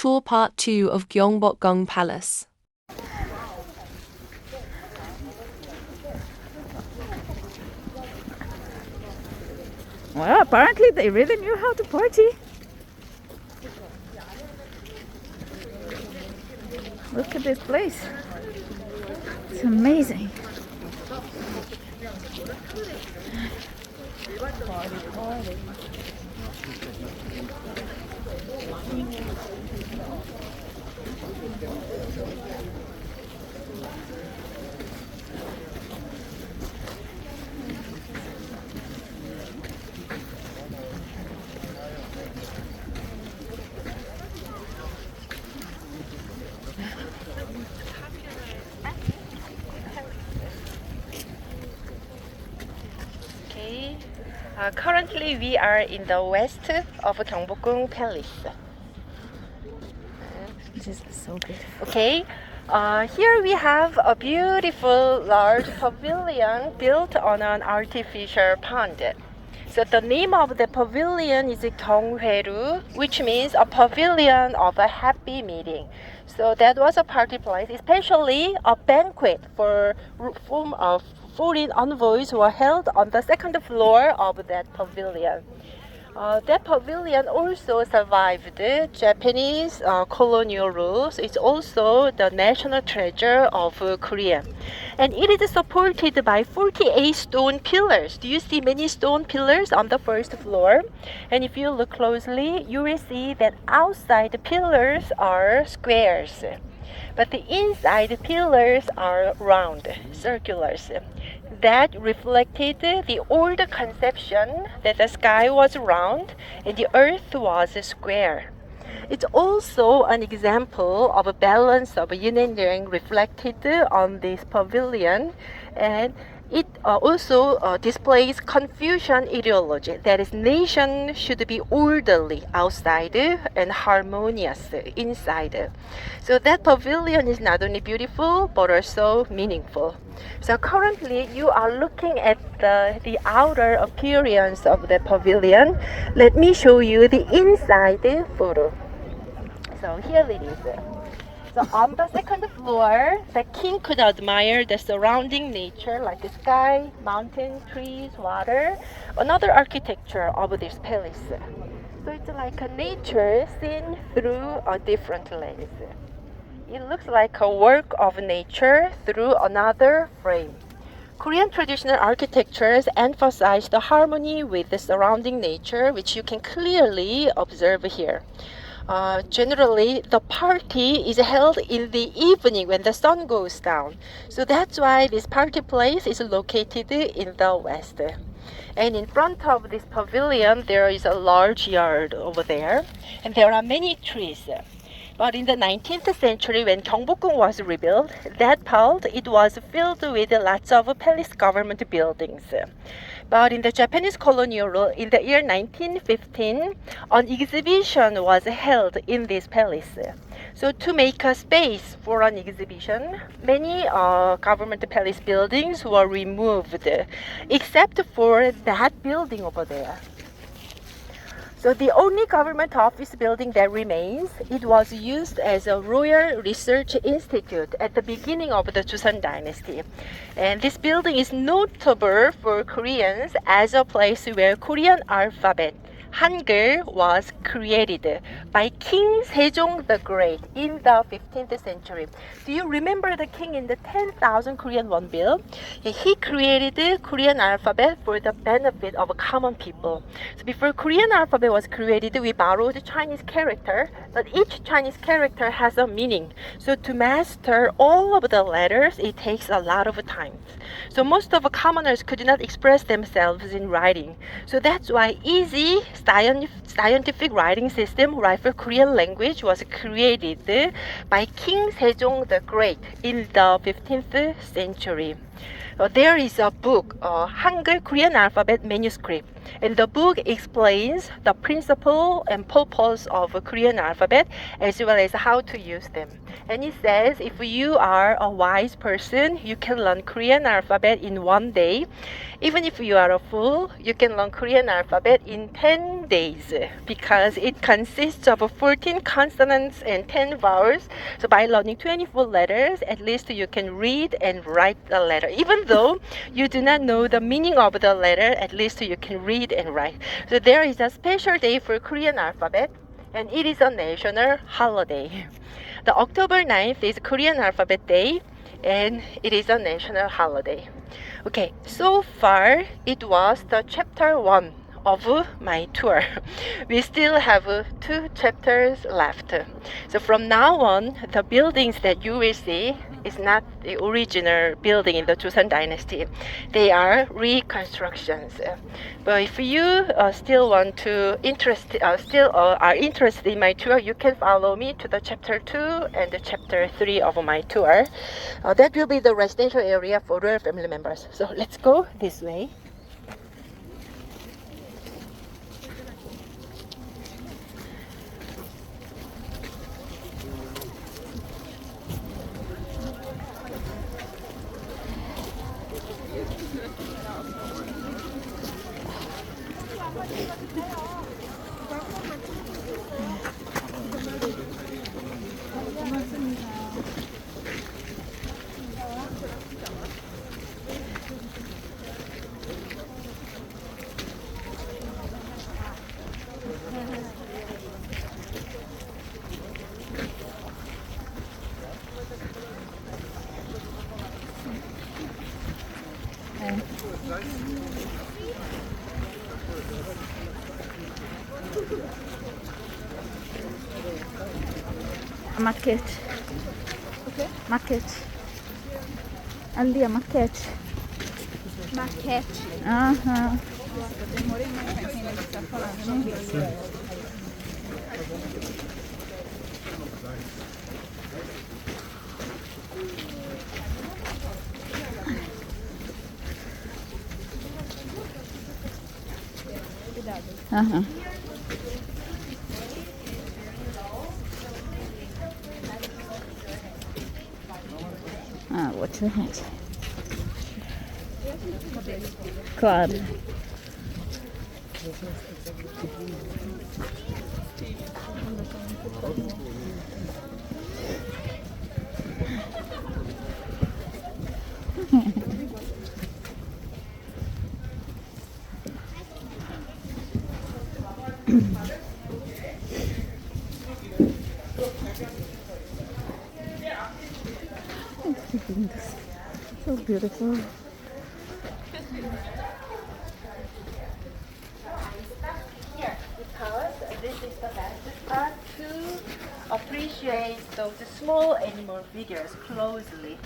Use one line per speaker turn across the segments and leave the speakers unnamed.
tour part 2 of Gyeongbokgung Palace.
Well, apparently they really knew how to party. Look at this place. It's amazing.
Okay. Currently we are in the west of Gyeongbokgung Palace.
This is so beautiful.
Okay. Here we have a beautiful large pavilion built on an artificial pond. So the name of the pavilion is Gyeonghwaeru, which means a pavilion of a happy meeting. So that was a party place, especially a banquet for foreign envoys who were held on the second floor of that pavilion. That pavilion also survived Japanese colonial rule. So it's also the national treasure of Korea. And it is supported by 48 stone pillars. Do you see many stone pillars on the first floor? And if you look closely, you will see that outside the pillars are squares, but the inside pillars are round, circulars. That reflected the old conception that the sky was round and the earth was square. It's also an example of a balance of yin and yang reflected on this pavilion, and it also displays Confucian ideology, that is, nation should be orderly outside and harmonious inside. So that pavilion is not only beautiful but also meaningful. So currently you are looking at the outer appearance of the pavilion. Let me show you the inside photo. So here it is. So on the second floor, the king could admire the surrounding nature like the sky, mountains, trees, water, another architecture of this palace. So it's like a nature seen through a different lens. It looks like a work of nature through another frame. Korean traditional architectures emphasize the harmony with the surrounding nature, which you can clearly observe here. Generally, the party is held in the evening when the sun goes down. So that's why this party place is located in the west. And in front of this pavilion, there is a large yard over there, and there are many trees. But in the 19th century, when Gyeongbokgung was rebuilt, that part, it was filled with lots of palace government buildings. But in the Japanese colonial rule, in the year 1915, an exhibition was held in this palace. So to make a space for an exhibition, many government palace buildings were removed, except for that building over there. So the only government office building that remains, it was used as a Royal Research Institute at the beginning of the Joseon Dynasty. And this building is notable for Koreans as a place where Korean alphabet, Hangul, was created by King Sejong the Great in the 15th century. Do you remember the king in the 10,000 Korean won bill? He created the Korean alphabet for the benefit of common people. So before Korean alphabet was created, we borrowed Chinese character, but each Chinese character has a meaning. So to master all of the letters, it takes a lot of time. So most of the commoners could not express themselves in writing. So that's why easy scientific writing system, right, for Korean language was created by King Sejong the Great in the 15th century. There is a book, Hangul Korean alphabet manuscript. And the book explains the principle and purpose of a Korean alphabet as well as how to use them. And it says if you are a wise person, you can learn Korean alphabet in 1 day. Even if you are a fool, you can learn Korean alphabet in 10 days because it consists of 14 consonants and 10 vowels. So by learning 24 letters, at least you can read and write the letter. Even though you do not know the meaning of the letter, at least you can read and write. So there is a special day for Korean alphabet, and it is a national holiday. The October 9th is Korean Alphabet Day, and it is a national holiday. Okay, so far it was the chapter 1 of my tour. We still have 2 chapters left. So from now on, the buildings that you will see is not the original building in the Joseon Dynasty. They are reconstructions. But if you still want to are interested in my tour, you can follow me to the chapter 2 and the chapter 3 of my tour. That will be the residential area for royal family members. So let's go this way.
Market. Okay. Market. Aldia market.
Market.
Uh-huh. Uh-huh. What's that? Club. So beautiful.
Here, because this is the best spot to appreciate those small animal figures closely.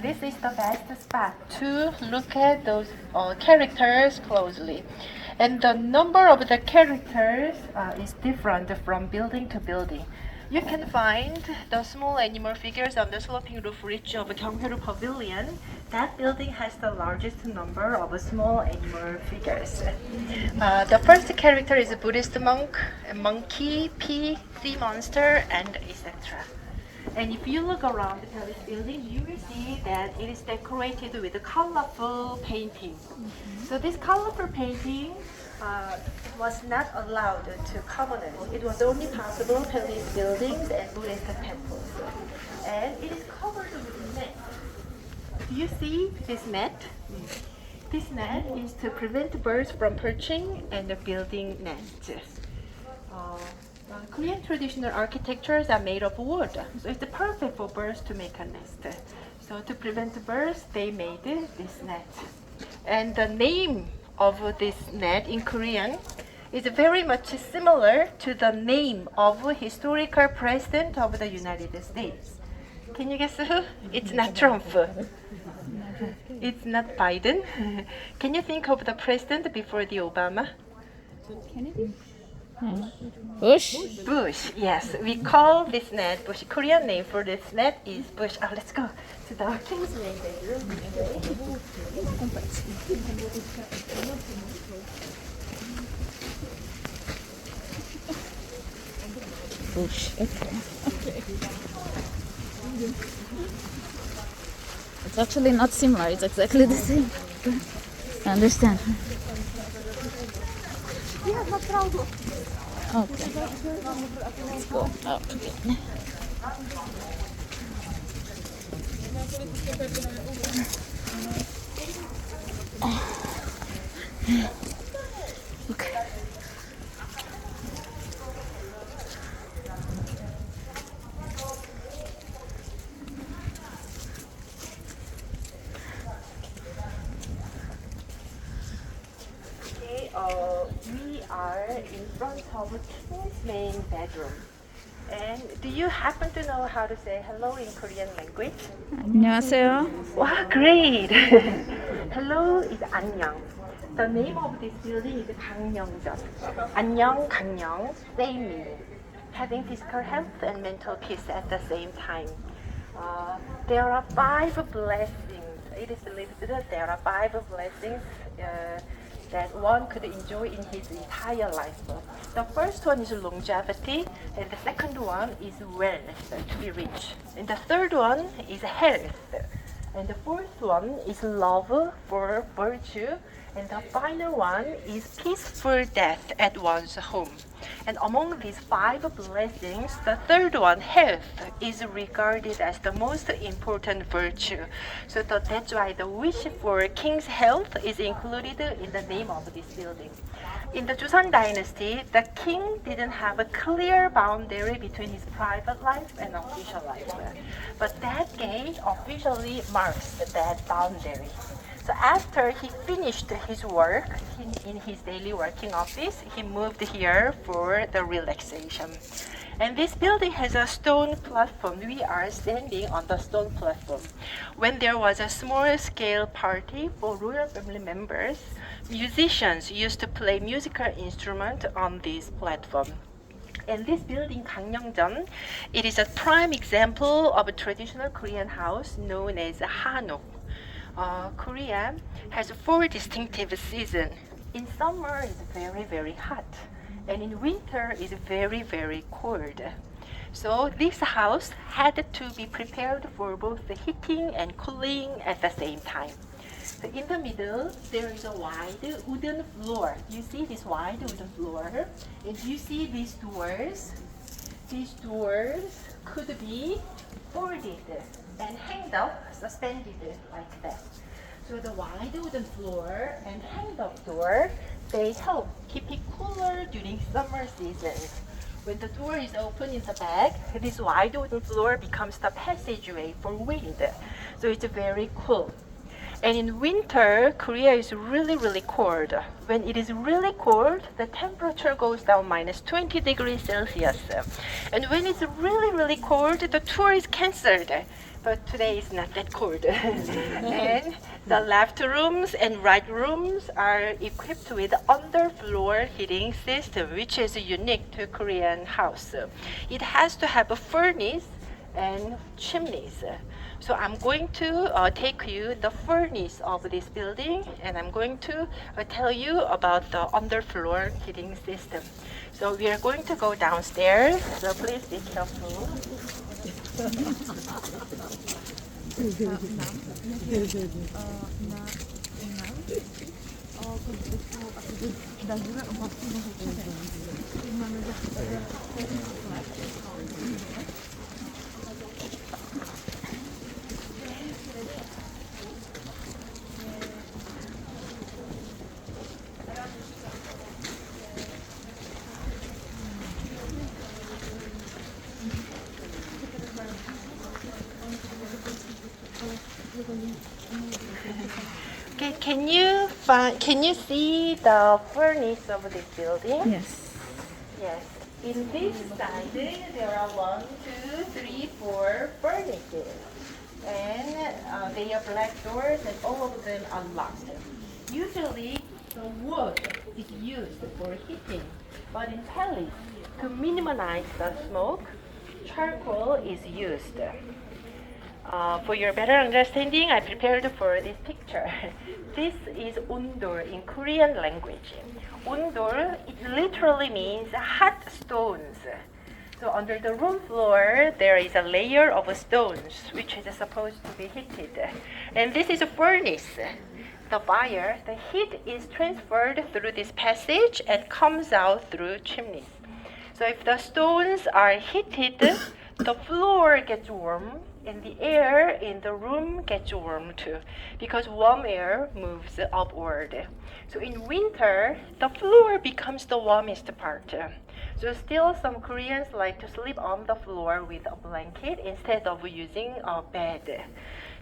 This is the best spot to look at those characters closely. And the number of the characters is different from building to building. You can find the small animal figures on the sloping roof ridge of Gyeongharu Pavilion. That building has the largest number of small animal figures. The first character is a Buddhist monk, a monkey, pig, sea monster, and etc. And if you look around the palace building, you will see that it is decorated with a colorful painting. So this colorful painting was not allowed to commoners. It was only possible in palace buildings and Buddhist temples. And it is covered with net. Do you see this net? This net is to prevent birds from perching and building nests. Korean traditional architectures are made of wood, so it's perfect for birds to make a nest. So to prevent birds, they made this net. And the name of this net in Korean is very much similar to the name of a historical president of the United States. Can you guess who? It's not Trump. It's not Biden. Can you think of the president before the Obama?
Kennedy? Bush.
Bush, yes. We call this net Bush. Korean name for this net is Bush. Let's go to the king's main bedroom.
bush. Okay. It's actually not similar. It's exactly the same. I understand. Okay. Let's go up again. Okay.
Okay, we are in front of a king's main bedroom. And do you happen to know how to say hello in Korean language?
안녕하세요.
Wow, great! Hello is 안녕. The name of this building is Gyeongbokgung. 안녕, 강령, same meaning. Having physical health and mental peace at the same time. There are 5 blessings. It is believed that there are 5 blessings that one could enjoy in his entire life. The first one is longevity, and the second one is wealth, to be rich. And the third one is health. And the fourth one is love for virtue. And the final one is peaceful death at one's home. And among these 5 blessings, the third one, health, is regarded as the most important virtue. So that's why the wish for king's health is included in the name of this building. In the Joseon dynasty, the king didn't have a clear boundary between his private life and official life. But that gate officially marks that boundary. So after he finished his work in his daily working office, he moved here for the relaxation. And this building has a stone platform. We are standing on the stone platform. When there was a small-scale party for royal family members, musicians used to play musical instruments on this platform. And this building, Gyeongbokgung, it is a prime example of a traditional Korean house known as Hanok. Korea has 4 distinctive seasons. In summer, it's very, very hot. And in winter, it's very, very cold. So this house had to be prepared for both the heating and cooling at the same time. So in the middle, there is a wide wooden floor. You see this wide wooden floor? And you see these doors? These doors could be folded and hanged up, suspended like that. So the wide wooden floor and hanged up door, they help keep it cooler during summer seasons. When the door is open in the back, this wide wooden floor becomes the passageway for wind. So it's very cool. And in winter, Korea is really, really cold. When it is really cold, the temperature goes down minus 20 degrees Celsius. And when it's really, really cold, the tour is cancelled. But today is not that cold. And the left rooms and right rooms are equipped with underfloor heating system, which is unique to Korean house. It has to have a furnace and chimneys. So I'm going to take you the furnace of this building, and I'm going to tell you about the underfloor heating system. So we are going to go downstairs, so please be careful. Okay, can you see the furnace of this building?
Yes.
Yes. In this side, there are 1, 2, 3, 4 furnaces, and they are black doors, and all of them are locked. Usually, the wood is used for heating, but in palace, to minimize the smoke, charcoal is used. For your better understanding, I prepared for this picture. This is undor in Korean language. Undor, it literally means hot stones. So under the room floor, there is a layer of stones, which is supposed to be heated. And this is a furnace. The fire, the heat is transferred through this passage and comes out through chimneys. So if the stones are heated, the floor gets warm and the air in the room gets warm too, because warm air moves upward. So in winter, the floor becomes the warmest part. So still some Koreans like to sleep on the floor with a blanket instead of using a bed.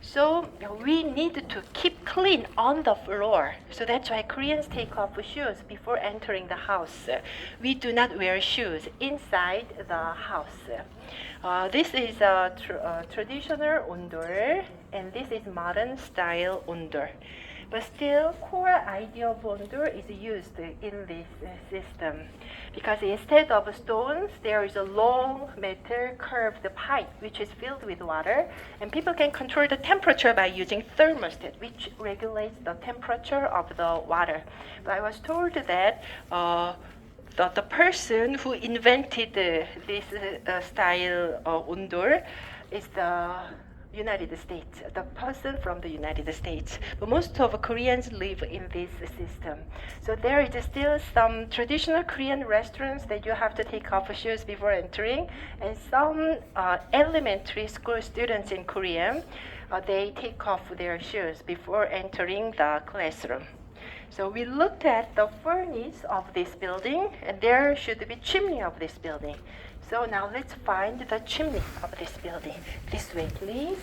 So we need to keep clean on the floor. So that's why Koreans take off shoes before entering the house. We do not wear shoes inside the house. This is a traditional ondol, and this is modern style ondol. But still, core idea of ondol is used in this system, because instead of stones, there is a long metal curved pipe which is filled with water, and people can control the temperature by using thermostat, which regulates the temperature of the water. But I was told that the person who invented this style ondol is the United States, the person from the United States. But most of Koreans live in this system. So there is still some traditional Korean restaurants that you have to take off shoes before entering, and some elementary school students in Korea, they take off their shoes before entering the classroom. So we looked at the furnace of this building, and there should be chimney of this building. So now let's find the chimney of this building. This way, please.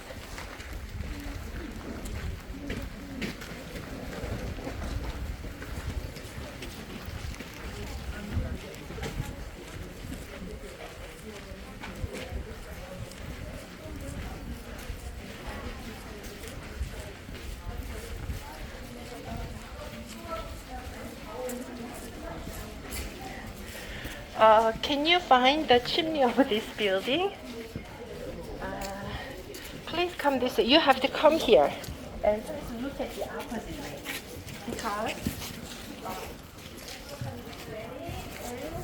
Can you find the chimney of this building? Please come this way. You have to come here and first look at the opposite way, because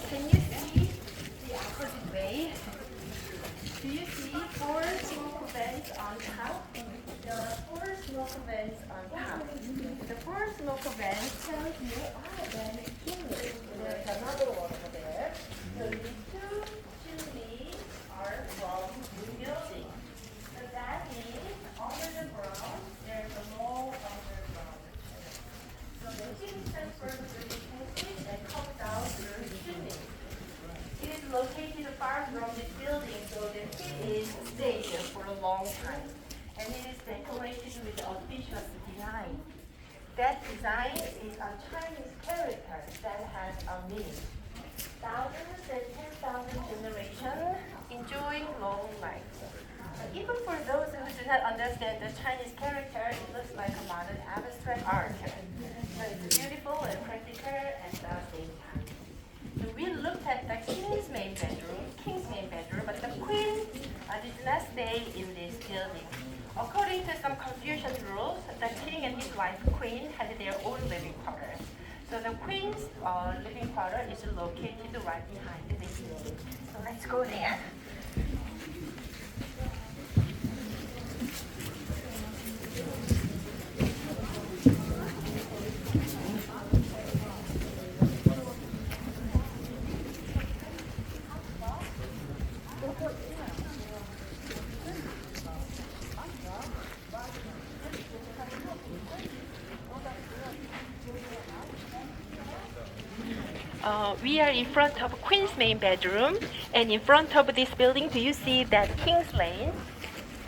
can you see the opposite way? Do you see four smoke vents on top? There are four smoke vents on top. The four smoke vents tells you, that is chimney. There's another one over there. So these two chimneys are from the building. So that means under the ground, there's a long underground. So the heat transfers through the passage and comes out through the chimney. It is located far from this building, so the heat is stayed there for a long time. And it is decorated with official design. That design is a Chinese character that has a meaning. Thousands and 10,000 generations enjoying long life. Even for those who do not understand the Chinese character, it looks like a modern abstract art. So it's beautiful and practical at the same time. So we looked at the king's main bedroom, but the queen did not stay in this building. According to some Confucian rules, the king and his wife, queen, had their own living quarters. So the queen's living quarter is located right behind this building. So let's go there. We are in front of Queen's main bedroom, and in front of this building, do you see that King's Lane?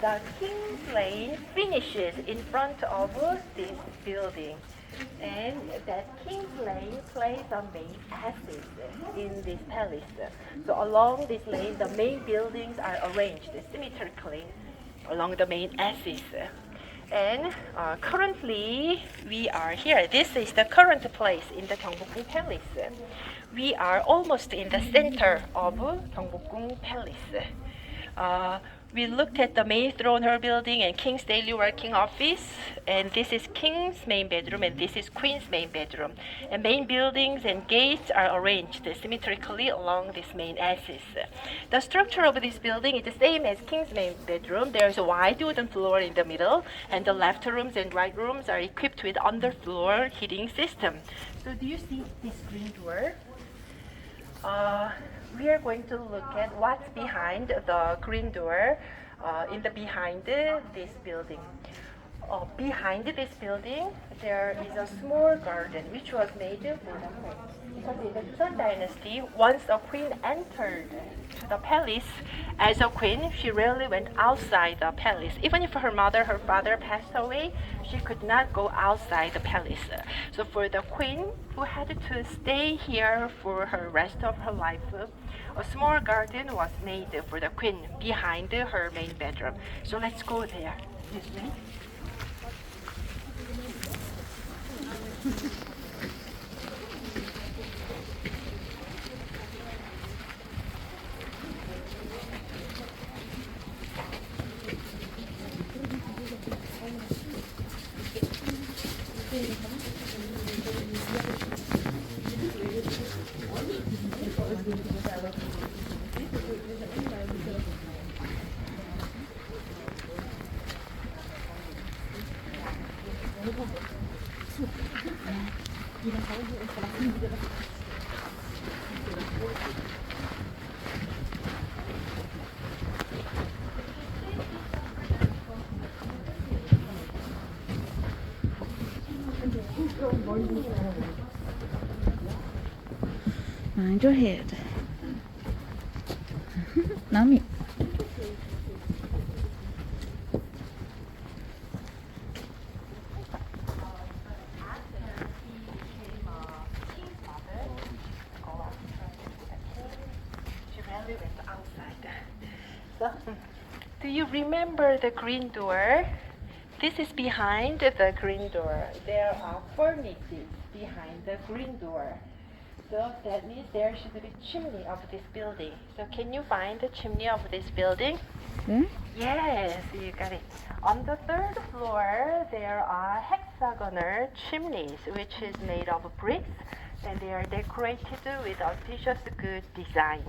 The King's Lane finishes in front of this building, and that King's Lane plays a main axis in this palace. So along this lane, the main buildings are arranged symmetrically along the main axis. And currently, we are here. This is the current place in the Gyeongbokgung Palace. We are almost in the center of Gyeongbokgung Palace. We looked at the main throne hall building and King's daily working office, and this is King's main bedroom and this is Queen's main bedroom. And main buildings and gates are arranged symmetrically along this main axis. The structure of this building is the same as King's main bedroom. There is a wide wooden floor in the middle, and the left rooms and right rooms are equipped with underfloor heating system. So do you see this green door? We are going to look at what's behind the green door in the behind this building. Behind this building, there is a small garden which was made for the queen. Because in the Joseon dynasty, once a queen entered to the palace as a queen, she rarely went outside the palace. Even if her mother, her father passed away, she could not go outside the palace. So for the queen who had to stay here for her rest of her life, a small garden was made for the queen behind her main bedroom. So let's go there. This way.
Mind your head. Nami.
So, do you remember the green door? This is behind the green door. There are four niches behind the green door. So that means there should be chimney of this building. So can you find the chimney of this building?
Hmm?
Yes, you got it. On the third floor, there are hexagonal chimneys, which is made of bricks, and they are decorated with auspicious good design.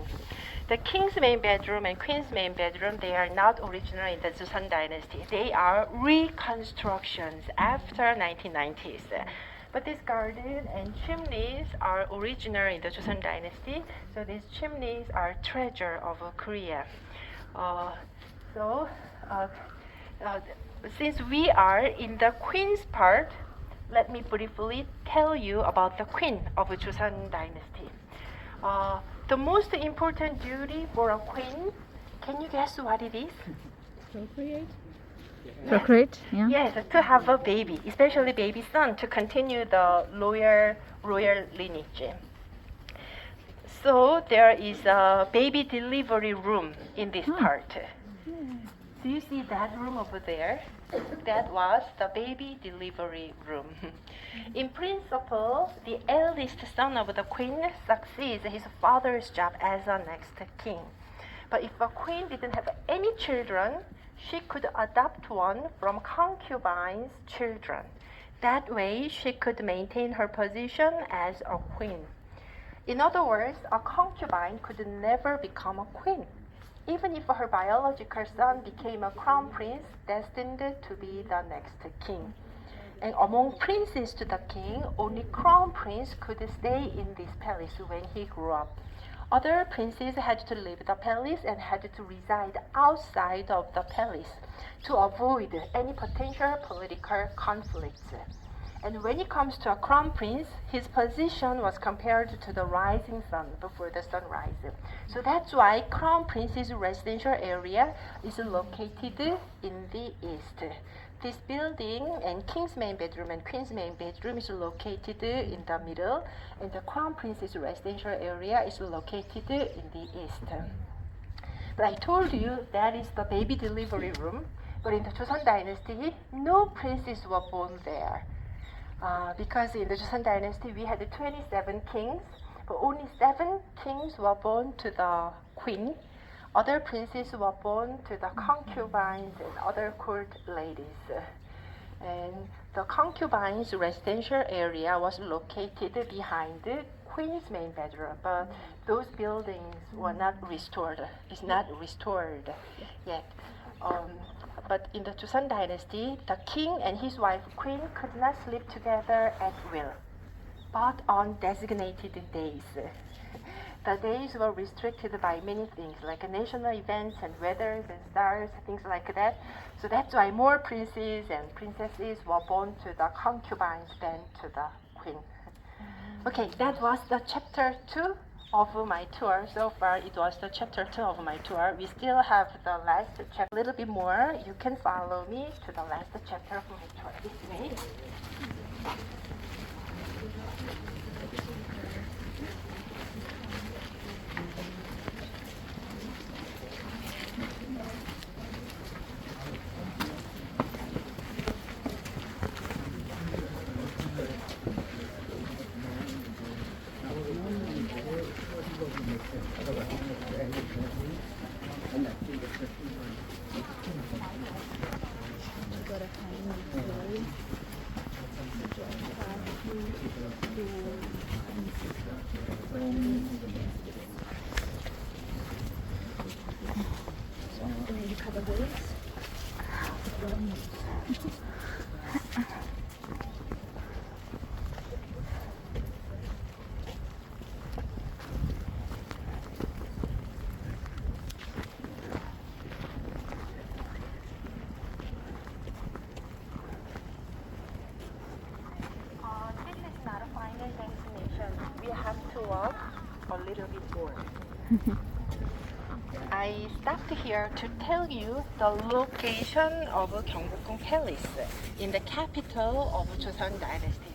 The king's main bedroom and queen's main bedroom, they are not original in the Joseon dynasty. They are reconstructions after 1990s. But this garden and chimneys are original in the Joseon dynasty, so these chimneys are treasure of Korea. Since we are in the queen's part, let me briefly tell you about the queen of Joseon dynasty. The most important duty for a queen, can you guess what it is?
Procreate? Yeah.
Yes, to have a baby, especially baby son, to continue the royal lineage. So there is a baby delivery room in this part. Do you see that room over there? That was the baby delivery room. In principle, the eldest son of the queen succeeds his father's job as a next king. But if a queen didn't have any children, she could adopt one from concubine's children. That way, she could maintain her position as a queen. In other words, a concubine could never become a queen, even if her biological son became a crown prince destined to be the next king. And among princes to the king, only crown prince could stay in this palace when he grew up. Other princes had to leave the palace and had to reside outside of the palace to avoid any potential political conflicts. And when it comes to a crown prince, his position was compared to the rising sun before the sunrise. So that's why crown prince's residential area is located in the east. This building and king's main bedroom and queen's main bedroom is located in the middle, and the crown prince's residential area is located in the east. But I told you that is the baby delivery room, but in the Joseon dynasty, no princes were born there. Because in the Joseon dynasty, we had 27 kings, but only 7 kings were born to the queen. Other princes were born to the concubines and other court ladies. And the concubines' residential area was located behind the queen's main bedroom, but those buildings were not restored. It's not restored yet. But in the Joseon dynasty, the king and his wife queen could not sleep together at will, but on designated days. The days were restricted by many things, like national events and weather and stars, things like that. So that's why more princes and princesses were born to the concubines than to the queen. Okay, that was the chapter 2 of my tour. So far, it was the chapter 2 of my tour. We still have the last chapter, a little bit more. You can follow me to the last chapter of my tour this way. This is not a final destination. We have to walk a little bit more. I stopped here to tell you the location of Gyeongbokgung Palace in the capital of Joseon Dynasty.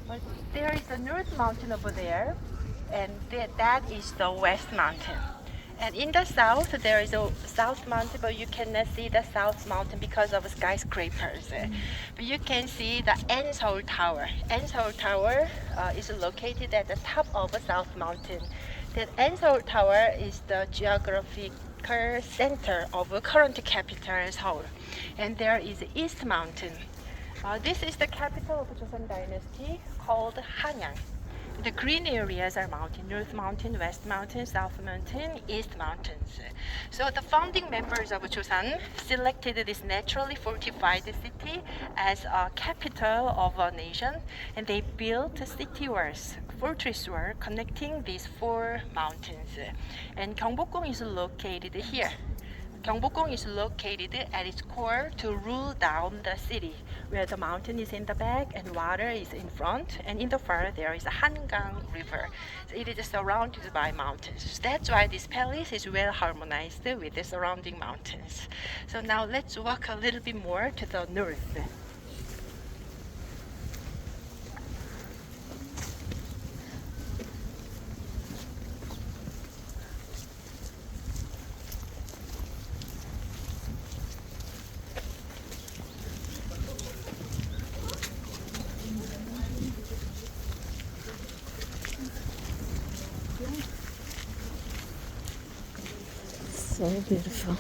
But there is a north mountain over there, and that is the west mountain. And in the south, there is a south mountain, but you cannot see the south mountain because of skyscrapers. But you can see the Seoul Tower. Seoul Tower is located at the top of the south mountain. That Seoul Tower is the geographical center of the current capital, Seoul. And there is East Mountain. This is the capital of Joseon Dynasty called Hanyang. The green areas are mountain, North Mountain, West Mountain, South Mountain, East Mountains. So the founding members of Joseon selected this naturally fortified city as a capital of a nation, and they built city walls, fortress wall connecting these four mountains. And Gyeongbokgung is located here. Gyeongbokgung is located at its core to rule down the city, where the mountain is in the back and water is in front, and in the far there is a Hangang River. So it is surrounded by mountains. So that's why this palace is well harmonized with the surrounding mountains. So now let's walk a little bit more to the north.
So beautiful.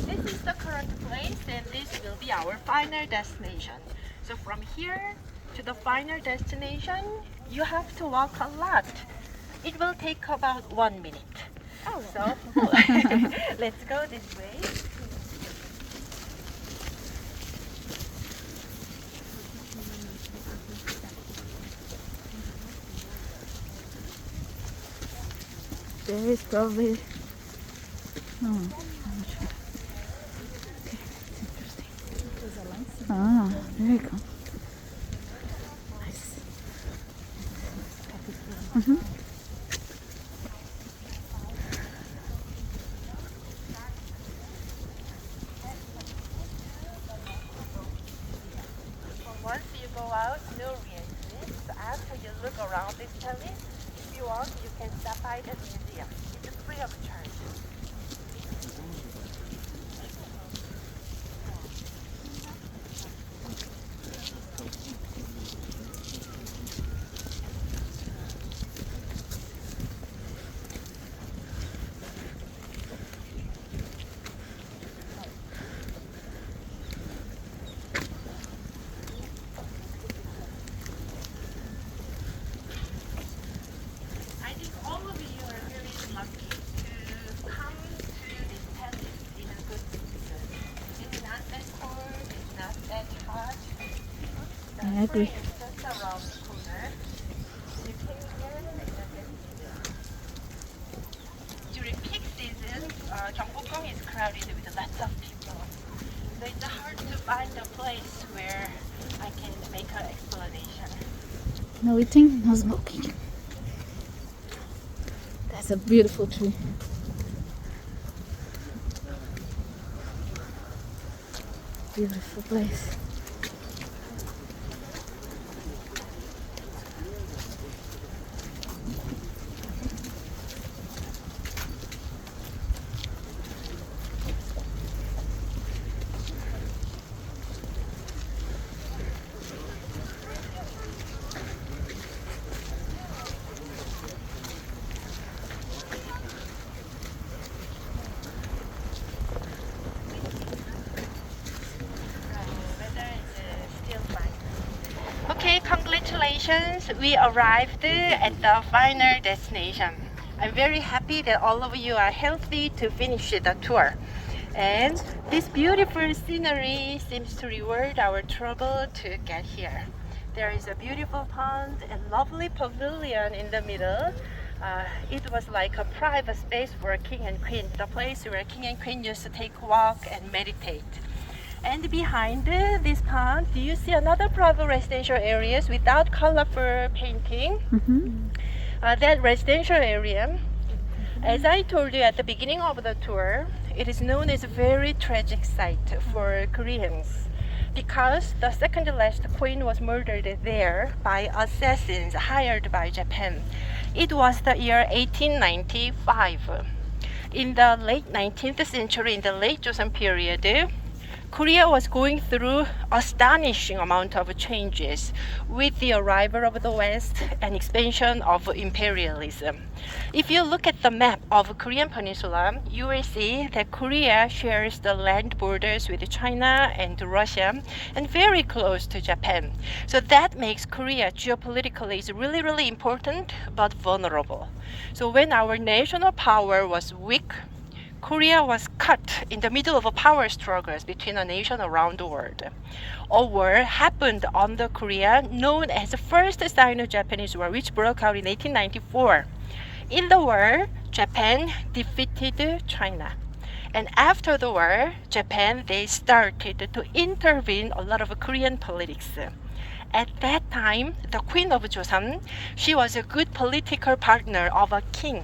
This is the current place, and this will be our final destination. So from here to the final destination, you have to walk a lot. It will take about 1 minute. So let's go this way.
There is probably. I'm not sure. Okay, it's interesting. Ah, there you go. Nice.
Once you go out, no re-entry. So after you look around this palace, if you want, you can stop by the museum. It's free of charge. I think all of you are really lucky to come to this palace in a good season. It's not that cold, it's not that hot. The
I agree.
spring is just around the corner. You came here and during peak season, Gyeongbokgung is crowded with lots of people. So it's hard to find a place where I can make an explanation.
No eating, no smoking. That's a beautiful tree. Beautiful place.
Weather is still fine. Okay, congratulations. We arrived at the final destination. I'm very happy that all of you are healthy to finish the tour. And this beautiful scenery seems to reward our trouble to get here. There is a beautiful pond and lovely pavilion in the middle. It was like a private space for a king and queen, the place where king and queen used to take a walk and meditate. And behind this pond, do you see another private residential areas without colorful painting? That residential area, as I told you at the beginning of the tour, it is known as a very tragic site for Koreans because the second last queen was murdered there by assassins hired by Japan. It was the year 1895. In the late 19th century, in the late Joseon period, Korea was going through astonishing amount of changes with the arrival of the West and expansion of imperialism. If you look at the map of Korean Peninsula, you will see that Korea shares the land borders with China and Russia and very close to Japan. So that makes Korea geopolitically is really, really important but vulnerable. So when our national power was weak, Korea was cut in the middle of a power struggles between a nation around the world. A war happened under Korea known as the First Sino-Japanese War, which broke out in 1894. In the war, Japan defeated China. And after the war, Japan, they started to intervene a lot of Korean politics. At that time, the Queen of Joseon, she was a good political partner of a king.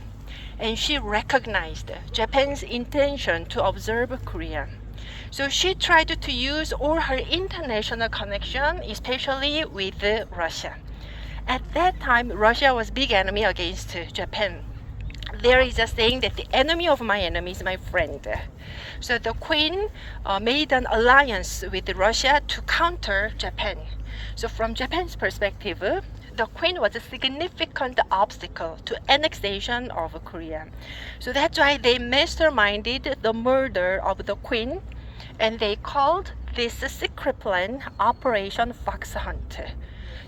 And she recognized Japan's intention to observe Korea. So she tried to use all her international connection, especially with Russia. At that time, Russia was big enemy against Japan. There is a saying that the enemy of my enemy is my friend. So the queen made an alliance with Russia to counter Japan. So from Japan's perspective, the queen was a significant obstacle to annexation of Korea. So that's why they masterminded the murder of the queen, and they called this secret plan Operation Fox Hunt.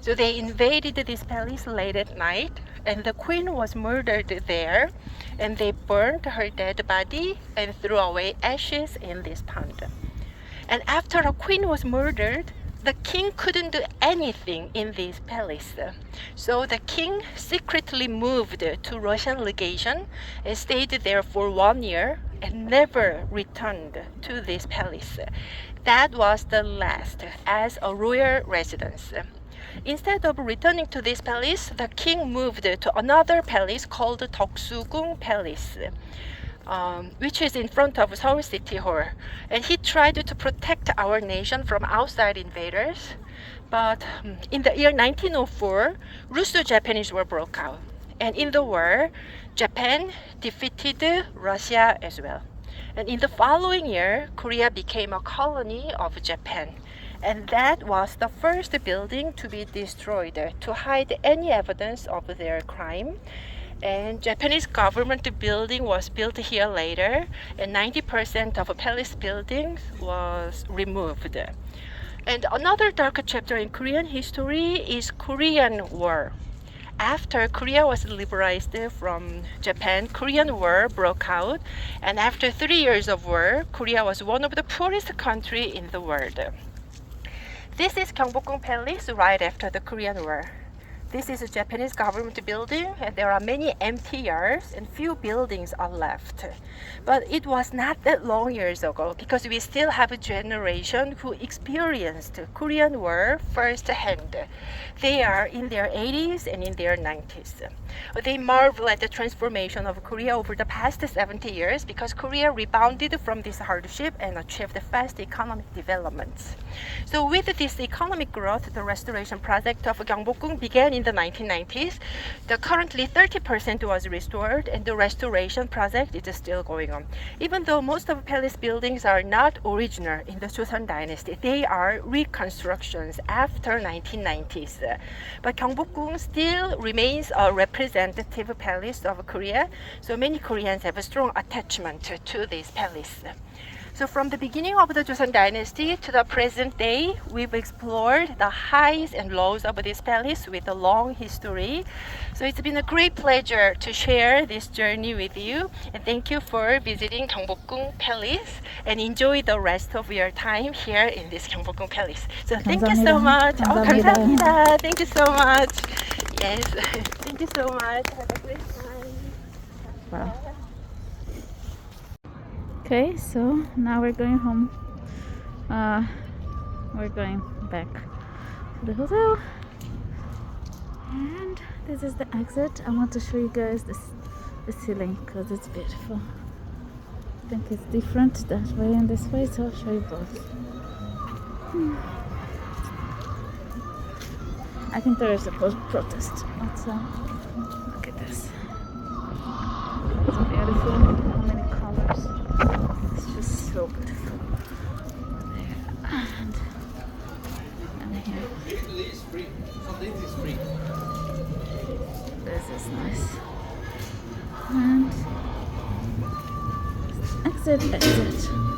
So they invaded this palace late at night, and the queen was murdered there, and they burned her dead body and threw away ashes in this pond. And after a queen was murdered, the king couldn't do anything in this palace. So the king secretly moved to Russian legation and stayed there for 1 year and never returned to this palace. That was the last as a royal residence. Instead of returning to this palace, the king moved to another palace called Gyeongbokgung Palace. Which is in front of Seoul City Hall. And he tried to protect our nation from outside invaders. But in the year 1904, Russo-Japanese War broke out. And in the war, Japan defeated Russia as well. And in the following year, Korea became a colony of Japan. And that was the first building to be destroyed to hide any evidence of their crime. And Japanese government building was built here later, and 90% of palace buildings was removed. And another dark chapter in Korean history is Korean War. After Korea was liberalized from Japan, Korean War broke out, and after 3 years of war, Korea was one of the poorest countries in the world. This is Gyeongbokgung Palace right after the Korean War. This is a Japanese government building, and there are many empty yards and few buildings are left. But it was not that long years ago because we still have a generation who experienced Korean War firsthand. They are in their 80s and in their 90s. They marvel at the transformation of Korea over the past 70 years because Korea rebounded from this hardship and achieved fast economic developments. So with this economic growth, the restoration project of Gyeongbokgung began in the 1990s. Currently 30% was restored and the restoration project is still going on. Even though most of palace buildings are not original in the Joseon dynasty, they are reconstructions after 1990s. But Gyeongbokgung still remains a representative palace of Korea, so many Koreans have a strong attachment to this palace. So from the beginning of the Joseon dynasty to the present day, we've explored the highs and lows of this palace with a long history. So it's been a great pleasure to share this journey with you. And thank you for visiting Gyeongbokgung Palace and enjoy the rest of your time here in this Gyeongbokgung Palace. So thank you so much.
감사합니다.
감사합니다. Thank you so much. Yes, thank you so much. Have a great time.
Wow. Okay, so now we're going home. We're going back to the hotel, and this is the exit. I want to show you guys the ceiling because it's beautiful. I think it's different that way and this way, so I'll show you both. I think there is a protest outside. Look at this. It's beautiful. How many colors? It's just so beautiful. There and here.
This is free. Something is free.
This is nice. And exit.